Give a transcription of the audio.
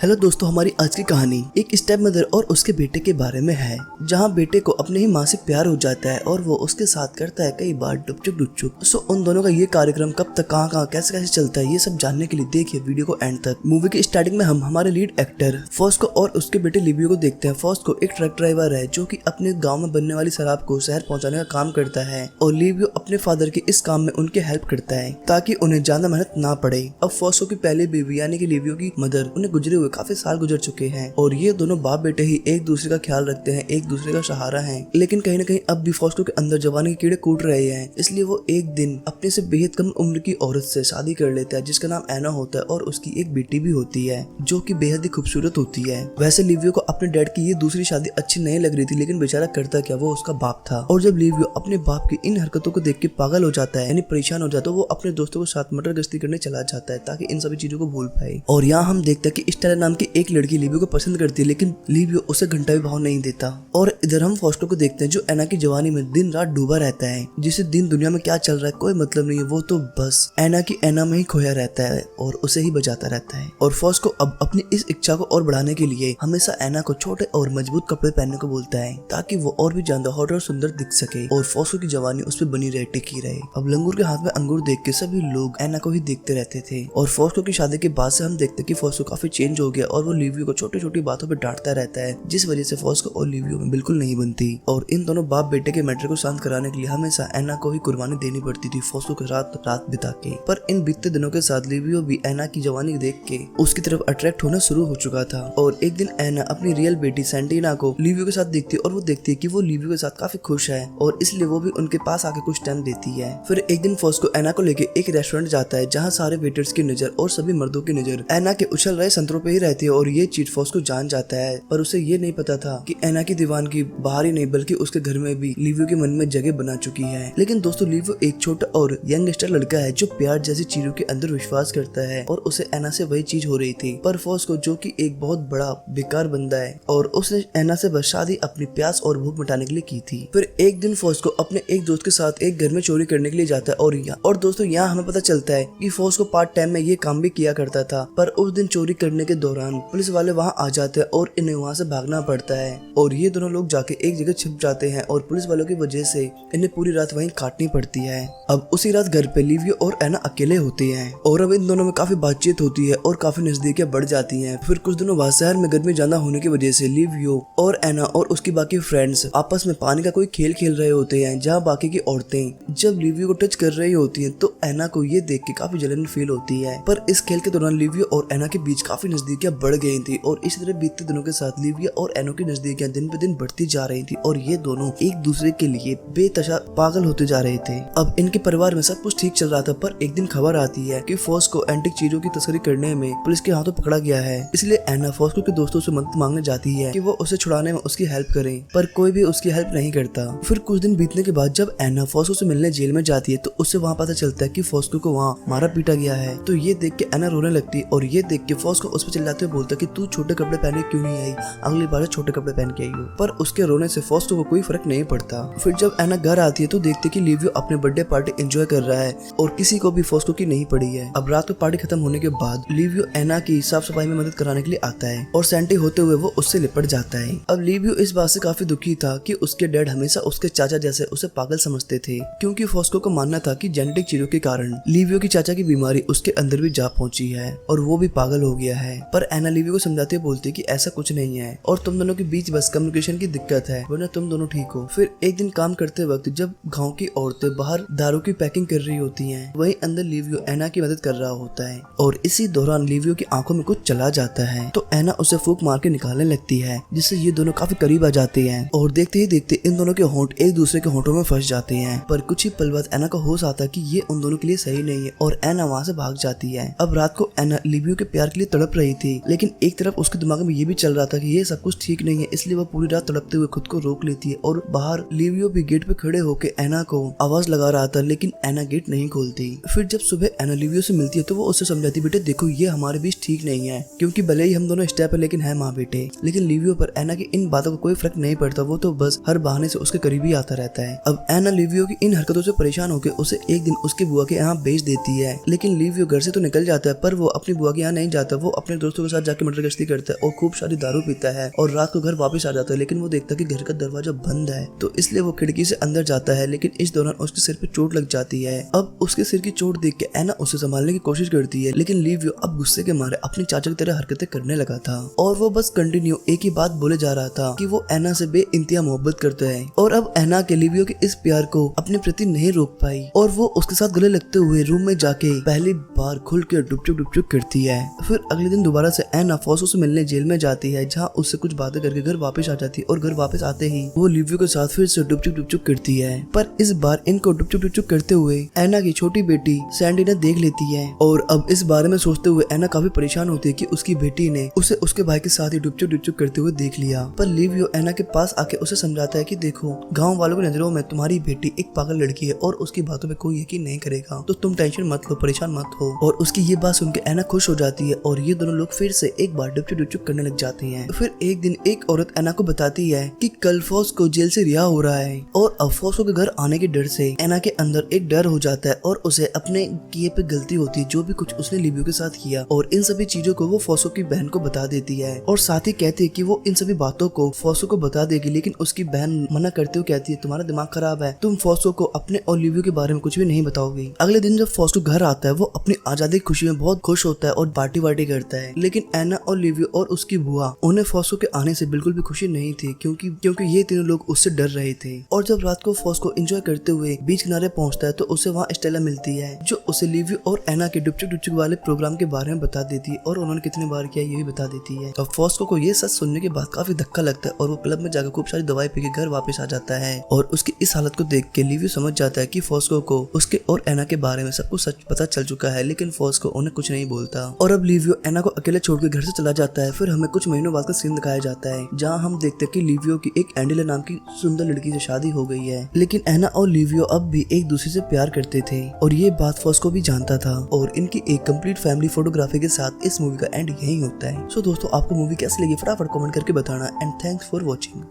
Hello दोस्तों, हमारी आज की कहानी एक स्टेप मदर और उसके बेटे के बारे में है, जहां बेटे को अपने ही माँ से प्यार हो जाता है और वो उसके साथ करता है कई बार डुपचुक। सो उन दोनों का ये कार्यक्रम कब तक कहाँ कैसे कैसे चलता है, ये सब जानने के लिए देखिए वीडियो को एंड तक। मूवी के स्टार्टिंग में हम हमारे लीड एक्टर फॉस्को और उसके बेटे लिवियो को देखते हैं। फॉस्को एक ट्रक ड्राइवर है जो कि अपने गाँव में बनने वाली शराब को शहर पहुँचाने का काम करता है और लिवियो अपने फादर के इस काम में उनके हेल्प करता है ताकि उन्हें ज्यादा मेहनत ना पड़े। अब फॉस्को की पहली बीवी यानी कि लिवियो की मदर उन्हें गुजरे हुए काफी साल गुजर चुके हैं और ये दोनों बाप बेटे ही एक दूसरे का ख्याल रखते हैं, एक दूसरे का सहारा हैं। लेकिन कहीं ना कहीं अब भी फॉस्को के अंदर जवानी के कीड़े कूट रहे हैं, इसलिए वो एक दिन अपने से बेहद कम उम्र की औरत से शादी कर लेता है जिसका नाम एना होता है और उसकी एक बेटी भी होती है जो कि बेहद ही खूबसूरत होती है। वैसे लिवियो को अपने डैड की ये दूसरी शादी अच्छी नहीं लग रही थी, लेकिन बेचारा करता क्या, वो उसका बाप था। और जब लिवियो अपने बाप की इन हरकतों को देख के पागल हो जाता है यानी परेशान हो जाता है, वो अपने दोस्तों के साथ मटर गश्ती करने चला जाता है ताकि इन सभी चीजों को भूल पाए। और यहाँ हम देखते हैं कि स्टेला नाम की एक लड़की लिवियो को पसंद करती है, लेकिन लिवियो उसे घंटा भी भाव नहीं देता। और इधर हम फॉस्को को देखते हैं जो एना की जवानी में दिन रात डूबा रहता है, जिसे दिन दुनिया में क्या चल रहा है कोई मतलब नहीं है, वो तो बस एना की एना में ही खोया रहता है और उसे ही बजाता रहता है। और फॉस्को अब अपनी इस इच्छा को और बढ़ाने के लिए हमेशा एना को छोटे और मजबूत कपड़े पहनने को बोलता है ताकि वो और भी ज्यादा हॉट और सुंदर दिख सके और फॉस्को की जवानी उस पर बनी रहे, टिकी रहे। अब लंगूर के हाथ में अंगूर देख के सभी लोग एना को ही देखते रहते थे। और फॉस्को की शादी के बाद से हम देखते कि फॉस्को काफी चेंज हो गया और वो लिवियो को छोटी छोटी बातों पे डांटता रहता है, जिस वजह से फॉस्को और लिवियो में बिल्कुल नहीं बनती। और इन दोनों बाप बेटे के मैटर को शांत कराने के लिए हमेशा एना को ही कुर्बानी देनी पड़ती थी फॉस्को के रात बिता के। पर इन बीतते दिनों के साथ लिवियो भी एना की जवानी देख के उसकी तरफ अट्रैक्ट होना शुरू हो चुका था। और एक दिन एना अपनी रियल बेटी सैंटिना को लिवियो के साथ देखती है और वो देखती है कि वो लिवियो के साथ काफी खुश है और इसलिए वो भी उनके पास आके कुछ टाइम देती है। फिर एक दिन फॉस्को एना को लेके एक रेस्टोरेंट जाता है जहाँ सारे वेटर्स की नजर और सभी मर्दों की नजर एना के उछल रहे संतरों पे ही रहती है। और ये चीज फॉस्को जान जाता है, पर उसे ये नहीं पता था कि एना की दीवानगी बाहर ही नहीं बल्कि उसके घर में भी लिवियो के मन में जगह बना चुकी है। लेकिन दोस्तों लिवियो एक छोटा और यंगस्टर लड़का है जो प्यार जैसी चीजों के अंदर विश्वास करता है और उसे एना से वही चीज हो रही थी। पर फॉस्को जो कि एक बहुत बड़ा बेकार बंदा है और उसने एना से बस शादी अपनी प्यास और भूख मिटाने के लिए की थी। फिर एक दिन फॉस्को अपने एक दोस्त के साथ एक घर में चोरी करने के लिए जाता है और दोस्तों यहाँ हमें पता चलता है कि फॉस्को पार्ट टाइम में ये काम भी किया करता था। पर उस दिन चोरी करने के दौरान पुलिस वाले वहाँ आ जाते हैं और इन्हें वहाँ से भागना पड़ता है और ये दोनों लोग जाके एक जगह छिप जाते हैं और पुलिस वालों की वजह से इन्हें पूरी रात वहीं काटनी पड़ती है। अब उसी रात घर पे लिवियो और एना अकेले होते हैं और अब इन दोनों में काफी बातचीत होती है और काफी नजदीकियां बढ़ जाती हैं। फिर कुछ दिनों बाद शहर में गर्मी ज्यादा होने की वजह से लिवियो और एना और उसकी बाकी फ्रेंड्स आपस में पानी का कोई खेल खेल रहे होते हैं, जहाँ बाकी की औरतें जब लिवियो को टच कर रही होती है तो एना को ये देख के काफी जलन फील होती है। पर इस खेल के दौरान लिवियो और एना के बीच काफी नजदीकियां बढ़ गई थी और इसी तरह बीतते दिनों के साथ लिवियो और एना की नजदीकियां दिन पे दिन बढ़ती जा रही थी और ये दोनों एक दूसरे के लिए बेतशा पागल होते जा रहे थे। अब इनके परिवार में सब कुछ ठीक चल रहा था, पर एक दिन खबर आती है कि फॉस्को एंटिक चीजों की तस्करी करने में पुलिस के हाथों पकड़ा गया है। इसलिए एना फॉस्को के दोस्तों से मदद मांगने जाती है कि वो उसे छुड़ाने में उसकी हेल्प करें, पर कोई भी उसकी हेल्प नहीं करता। फिर कुछ दिन बीतने के बाद जब एना फॉस्को से मिलने जेल में जाती है तो उससे वहाँ पता चलता है कि फॉस्को को वहाँ मारा पीटा गया है। तो ये देख के एना रोने लगती है और ये देख के फॉस्को उस पर चिल्लाते हुए बोलता है कि तू छोटे कपड़े पहने क्यों नहीं आई, अगली बार छोटे कपड़े पहन के आई हो। पर उसके रोने से फॉस्को को कोई फर्क नहीं पड़ता। फिर जब एना घर आती है तो देखते कि लिवियो अपने बर्थडे पार्टी एंजॉय कर रहा है और किसी को भी फॉस्को की नहीं पड़ी है। अब रात को पार्टी खत्म होने के बाद लिवियो एना की साफ सफाई में मदद कराने के लिए आता है और सैंटी होते हुए वो उससे लिपट जाता है। अब लिवियो इस बात से काफी दुखी था कि उसके डैड हमेशा उसके चाचा जैसे उसे पागल समझते थे, क्योंकि फॉस्को को मानना था कि जेनेटिक चीजों के कारण लिवियो की चाचा की बीमारी उसके अंदर भी जा पहुंची है और वो भी पागल हो गया है। पर एना लिवियो को समझाते हुए बोलती कि ऐसा कुछ नहीं है और तुम दोनों के बीच बस कम्युनिकेशन की दिक्कत है, वरना तुम दोनों ठीक हो। फिर एक दिन काम करते वक्त जब गांव की औरतें बाहर दारू की पैकिंग कर रही होती हैं, वहीं अंदर लिवियो एना की मदद कर रहा होता है और इसी दौरान लिवियो की आंखों में कुछ चला जाता है तो एना उसे फूंक मार के निकालने लगती है, जिससे ये दोनों काफी करीब आ जाते हैं और देखते ही देखते इन दोनों के होंठ एक दूसरे के होंठों में फंस जाते हैं। पर कुछ ही पल बाद एना को होश आता है कि ये उन दोनों के लिए सही नहीं है और एना वहाँ से भाग जाती है। अब रात को एना लिवियो के प्यार के लिए तड़प रही थी, लेकिन एक तरफ उसके दिमाग में ये भी चल रहा था कि ये सब कुछ ठीक नहीं है, इसलिए वो पूरी रात तड़पते हुए खुद को रोक लेती है और बाहर लिवियो भी गेट पे खड़े होकर एना को आवाज लगा रहा था, लेकिन एना गेट नहीं खोलती। फिर जब सुबह एना लिवियो से मिलती है तो वो उससे समझाती, बेटे देखो ये हमारे बीच ठीक नहीं है, क्योंकि भले ही हम दोनों स्टेप है लेकिन है माँ बेटे। लेकिन लिवियो पर एना की इन बातों का कोई फर्क नहीं पड़ता, वो तो बस हर बहाने से उसके करीब ही आता रहता है। अब एना लिवियो की इन हरकतों से परेशान होकर उसे एक दिन उसकी बुआ के यहाँ भेज देती है, लेकिन लिवियो घर से तो निकल जाता है पर वो अपनी बुआ के यहाँ नहीं जाता, वो अपने दोस्त दोस्तों के साथ जाके मटर गश्ती करता है और खूब सारी दारू पीता है और रात को घर वापस आ जाता है, लेकिन वो देखता है कि घर का दरवाजा बंद है, तो इसलिए वो खिड़की से अंदर जाता है। लेकिन इस दौरान उसके सिर पे चोट लग जाती है। अब उसके सिर की चोट देख के एना उसे संभालने की कोशिश करती है, लेकिन लिवियो अब गुस्से के मारे अपनी चाचा की तरह हरकतें करने लगा था और वो बस कंटिन्यू एक ही बात बोले जा रहा था कि वो एना से बेइंतहा मोहब्बत करता है। और अब एना के लिवियो के इस प्यार को अपने प्रति नहीं रोक पाई और वो उसके साथ गले लगते हुए रूम में जाके पहली बार खुल के डुपचुक करती है। फिर अगले दिन दोबारा से एना फॉसो से मिलने जेल में जाती है, जहाँ उससे कुछ बातें करके घर वापस आ जाती है और घर वापस आते ही वो लिवियो के साथ फिर से डुपचुक करती है। पर इस बार इनको डुपचुक करते हुए एना की छोटी बेटी सैंडी ने देख लेती है और अब इस बारे में सोचते हुए एना काफी परेशान होती है कि उसकी बेटी ने उसे उसके भाई के साथ ही डुपचुक करते हुए देख लिया। पर लिवियो एना के पास आके उसे समझाता है कि देखो, गाँव वालों की नजरों में तुम्हारी बेटी एक पागल लड़की है और उसकी बातों पे कोई यकीन नहीं करेगा, तो तुम टेंशन मत लो, परेशान मत हो। और उसकी ये बात सुन के एना खुश हो जाती है और ये दोनों लोग फिर से एक बार डुपचुक करने लग जाते हैं। फिर एक दिन एक औरत एना को बताती है कि कल फॉस्को जेल से रिहा हो रहा है और अब फॉस्को के घर आने के डर से एना के अंदर एक डर हो जाता है और उसे अपने किए पे गलती होती है, जो भी कुछ उसने लिवियो के साथ किया, और इन सभी चीजों को वो फॉस्को की बहन को बता देती है और साथ ही कहती है कि वो इन सभी बातों को फॉस्को को बता देगी। लेकिन उसकी बहन मना करते हुए कहती है, तुम्हारा दिमाग खराब है, तुम फॉस्को को अपने और लिवियो के बारे में कुछ भी नहीं बताओगी। अगले दिन जब फॉस्को घर आता है, वो अपनी आजादी की खुशी में बहुत खुश होता है और पार्टी करता है। लेकिन एना और लिवियो और उसकी बुआ, उन्हें फॉस्को के आने से बिल्कुल भी खुशी नहीं थी, क्योंकि ये तीनों लोग उससे डर रहे थे। और जब रात को फॉस्को एंजॉय करते हुए बीच किनारे पहुंचता है, तो उसे वहाँ स्टेला मिलती है, जो उसे लिवियो और एना के डुपचुक वाले प्रोग्राम के बारे में बता देती है और उन्होंने कितने बार किया ये भी बता देती है। तो फॉस्को को ये सच सुनने के बाद काफी धक्का लगता है और वो क्लब में जाकर खूब सारी दवाई पी के घर वापस आ जाता है। और उसकी इस हालत को देख के लिवियो समझ जाता है कि फॉस्को को उसके और एना के बारे में सब कुछ सच पता चल चुका है, लेकिन फॉस्को उन्हें कुछ नहीं बोलता। और अब लिवियो एना को अकेले छोड़कर घर से चला जाता है। फिर हमें कुछ महीनों बाद का सीन दिखाया जाता है, जहाँ हम देखते हैं कि लिवियो की एक एंडेला नाम की सुंदर लड़की से शादी हो गई है, लेकिन एना और लिवियो अब भी एक दूसरे से प्यार करते थे और ये बात फॉस्को भी जानता था। और इनकी एक कंप्लीट फैमिली फोटोग्राफी के साथ इस मूवी का एंड यही होता है। सो दोस्तों, आपको मूवी कैसी लगी फटाफट कमेंट करके बताना एंड थैंक्स फॉर वॉचिंग।